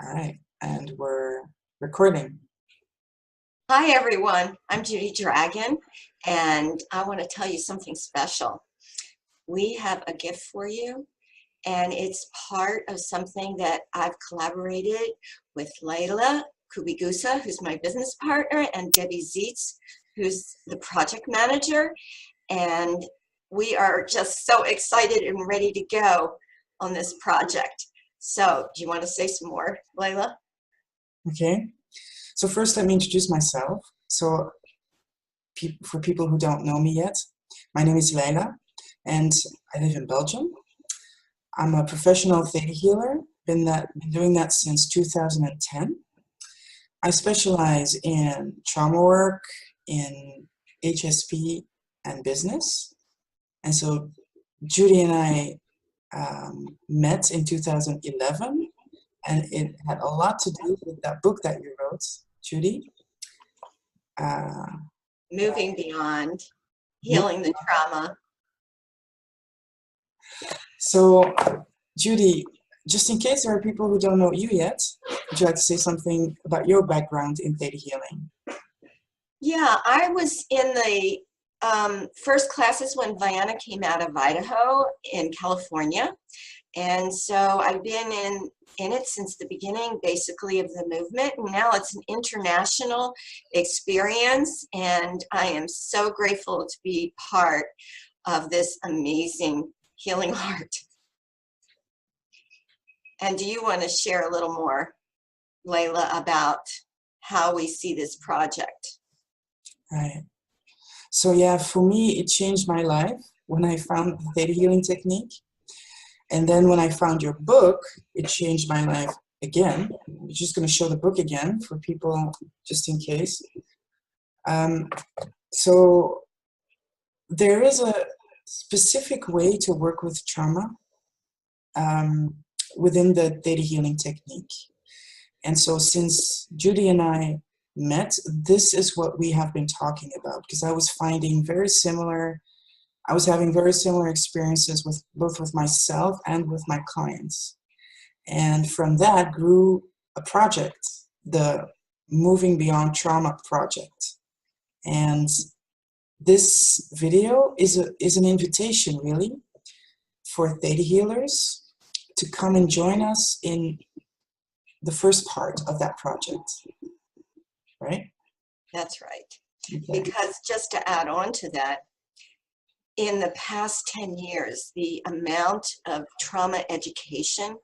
All right, and we're recording. Hi everyone, I'm Judy Dragon, and I want to tell you something special. We have a gift for you, and it's part of something that I've collaborated with Layla Kubigusa, who's my business partner, and Debbie Zietz, who's the project manager. And we are just so excited and ready to go on this project. So, do you want to say some more, Layla? Okay, so first let me introduce myself. So for people who don't know me yet, my name is Leila, and I live in Belgium. I'm a professional theta healer, been doing that since 2010. I specialize in trauma work, in HSP, and business. And so Judy and I met in 2011, and it had a lot to do with that book that you wrote, Judy. Moving beyond, healing the trauma. So, Judy, just in case there are people who don't know you yet, would you like to say something about your background in theta healing? Yeah, I was in the first classes when Vienna came out of Idaho in California. And so I've been in it since the beginning, basically, of the movement. And now it's an international experience. And I am so grateful to be part of this amazing healing art. And do you want to share a little more, Layla, about how we see this project? Right. So yeah, for me, it changed my life when I found the theta healing technique. And then when I found your book, it changed my life again. I'm just going to show the book again for people, just in case. So there is a specific way to work with trauma within the theta healing technique. And so since Judy and I met, this is what we have been talking about, because I was having very similar experiences with both with myself and with my clients. And from that grew a project, the Moving Beyond Trauma project. And this video is an invitation, really, for theta healers to come and join us in the first part of that project, right? That's right. Okay. Because just to add on to that, in the past 10 years, the amount of trauma education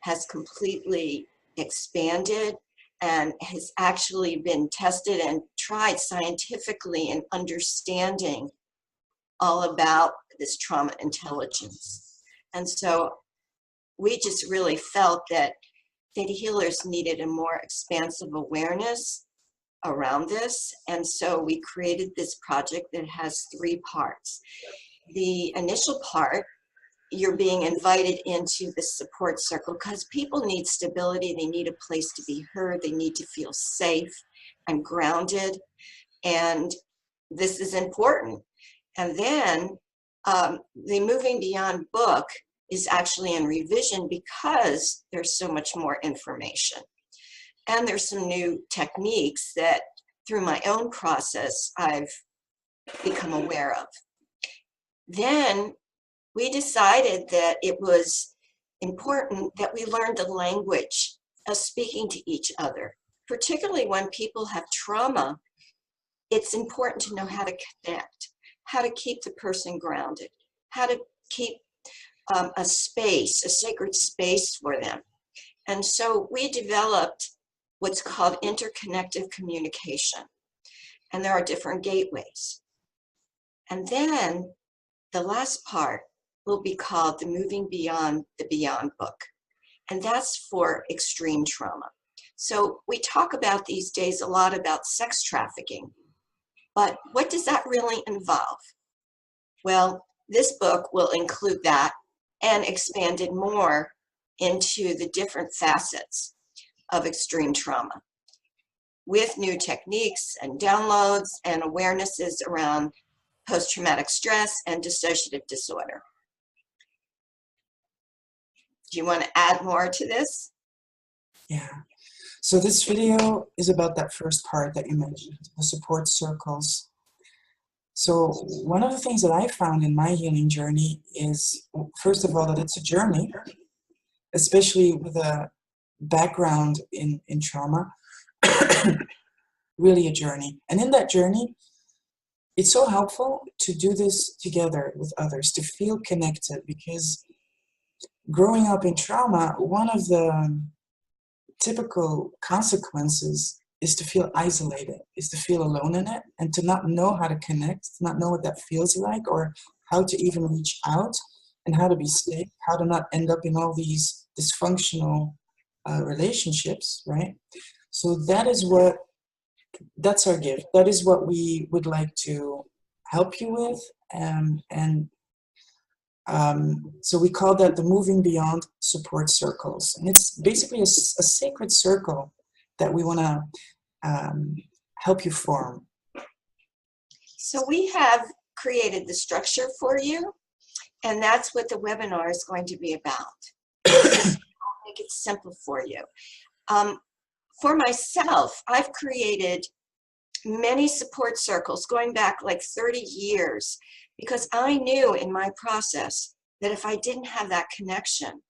has completely expanded and has actually been tested and tried scientifically in understanding all about this trauma intelligence. And so we just really felt that theta healers needed a more expansive awareness around this. And so we created this project that has 3 parts. The initial part, you're being invited into the support circle because people need stability. They need a place to be heard. They need to feel safe and grounded. And this is important. And then the Moving Beyond book is actually in revision because there's so much more information. And there's some new techniques that through my own process I've become aware of. Then we decided that it was important that we learn the language of speaking to each other, particularly when people have trauma. It's important to know how to connect, how to keep the person grounded, how to keep a space, a sacred space for them. And so we developed what's called interconnective communication. And there are different gateways. And then the last part will be called the Moving Beyond the Beyond book. And that's for extreme trauma. So we talk about these days a lot about sex trafficking. But what does that really involve? Well, this book will include that and expand it more into the different facets of extreme trauma with new techniques and downloads and awarenesses around post-traumatic stress and dissociative disorder. Do you want to add more to this? Yeah. So this video is about that first part that you mentioned, the support circles. So one of the things that I found in my healing journey is, first of all, that it's a journey, especially with a background in trauma, really a journey. And in that journey, it's so helpful to do this together with others, to feel connected, because growing up in trauma, one of the typical consequences is to feel isolated, is to feel alone in it, and to not know how to connect, to not know what that feels like, or how to even reach out, and how to be safe, how to not end up in all these dysfunctional relationships, right? So that's our gift. That is what we would like to help you with. So we call that the Moving Beyond Support Circles. And it's basically a sacred circle that we want to help you form. So we have created the structure for you, and that's what the webinar is going to be about. I'll make it simple for you. For myself, I've created many support circles going back like 30 years because I knew in my process that if I didn't have that connection,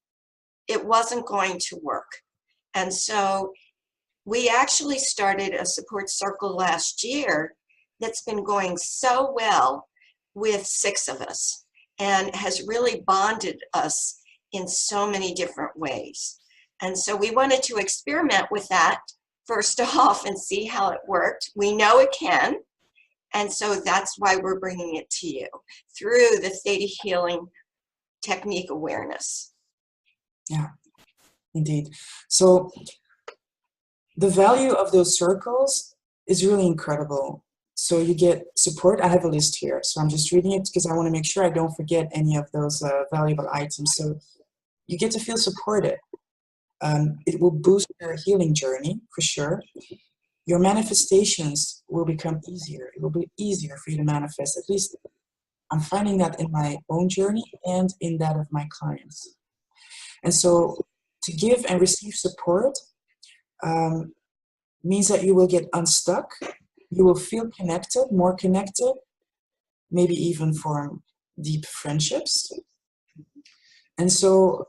it wasn't going to work. And so we actually started a support circle last year that's been going so well with 6 of us and has really bonded us in so many different ways. And so we wanted to experiment with that first off and see how it worked. We know it can, and so that's why we're bringing it to you through the Theta Healing Technique awareness. Yeah, indeed. So the value of those circles is really incredible. So you get support. I have a list here, so I'm just reading it because I want to make sure I don't forget any of those valuable items. So you get to feel supported. It will boost your healing journey for sure. Your manifestations will become easier. It will be easier for you to manifest. At least I'm finding that in my own journey and in that of my clients. And so to give and receive support means that you will get unstuck. You will feel connected, more connected, maybe even form deep friendships. And so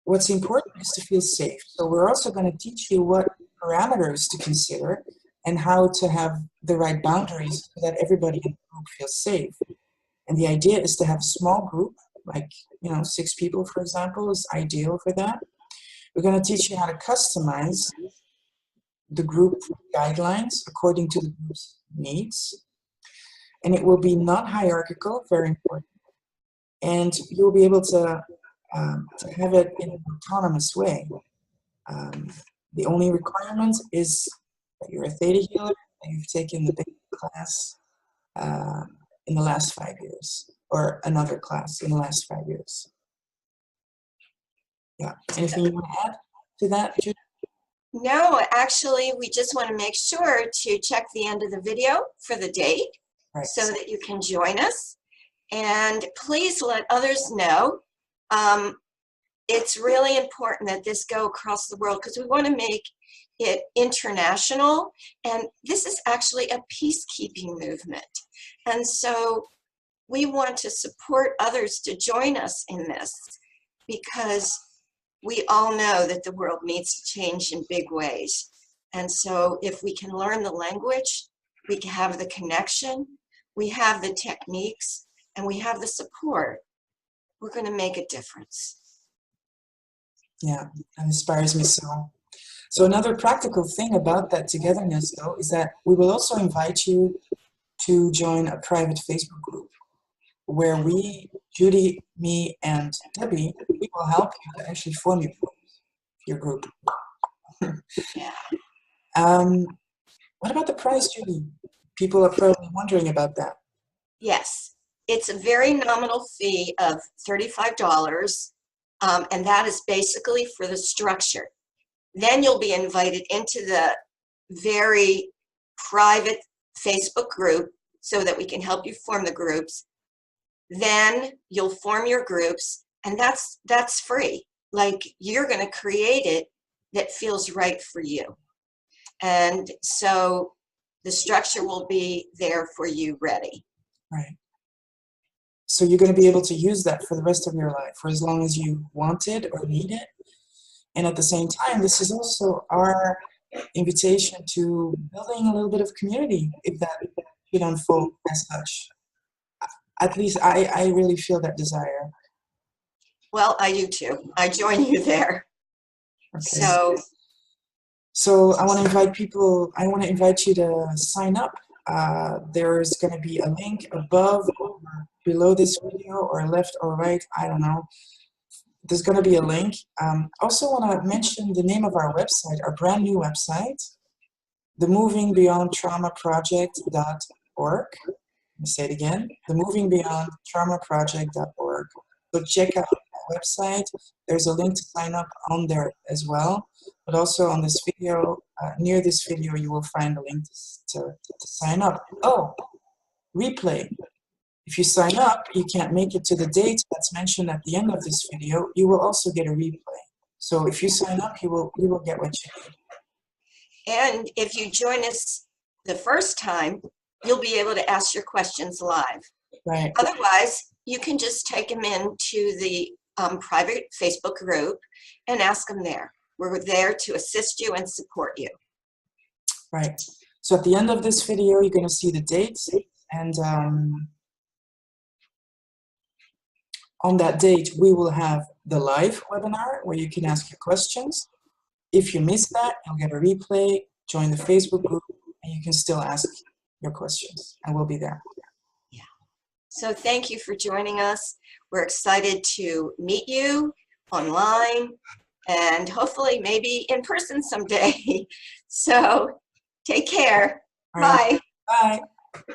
what's important is to feel safe. So we're also going to teach you what parameters to consider and how to have the right boundaries so that everybody in the group feels safe. And the idea is to have a small group, like 6 people, for example, is ideal for that. We're going to teach you how to customize the group guidelines according to the group's needs. And it will be non-hierarchical, very important. And you'll be able to have it in an autonomous way. The only requirement is that you're a Theta healer and you've taken the basic class in the last 5 years, or another class in the last 5 years. Yeah. Anything you want to add to that, Judy? No, actually, we just want to make sure to check the end of the video for the date, right, so that you can join us. And please let others know. It's really important that this go across the world because we want to make it international. And this is actually a peacekeeping movement. And so we want to support others to join us in this because we all know that the world needs to change in big ways. And so if we can learn the language, we can have the connection, we have the techniques, and we have the support, we're going to make a difference. Yeah, that inspires me so. So another practical thing about that togetherness, though, is that we will also invite you to join a private Facebook group where we, Judy, me, and Debbie, we will help you to actually form your group. Yeah. What about the price, Judy? People are probably wondering about that. Yes, it's a very nominal fee of $35, and that is basically for the structure. Then you'll be invited into the very private Facebook group so that we can help you form the groups. Then you'll form your groups, and that's free. Like, you're going to create it that feels right for you. And so the structure will be there for you ready. Right. So you're going to be able to use that for the rest of your life, for as long as you want it or need it. And at the same time, this is also our invitation to building a little bit of community, if that should unfold as such. At least I really feel that desire. Well, I do too. I join you there. Okay. So I want to invite people, I want to invite you to sign up. There's going to be a link above or below this video, or left or right, I don't know. There's going to be a link. Also want to mention the name of our website, our brand new website, themovingbeyondtraumaproject.org. Let me say it again, themovingbeyondtraumaproject.org. So check out that website. There's a link to sign up on there as well. But also on this video, near this video, you will find a link to sign up. Oh, replay. If you sign up, you can't make it to the date that's mentioned at the end of this video, you will also get a replay. So if you sign up, you will get what you need. and if you join us the first time, you'll be able to ask your questions live. Right. Otherwise, you can just take them into the private Facebook group and ask them there. We're there to assist you and support you. Right. So at the end of this video, you're going to see the dates, and on that date, we will have the live webinar where you can ask your questions. If you miss that, you'll get a replay, join the Facebook group, and you can still ask your questions, and we'll be there. Yeah. So thank you for joining us. We're excited to meet you online and hopefully maybe in person someday. So take care. All right. Bye. Bye.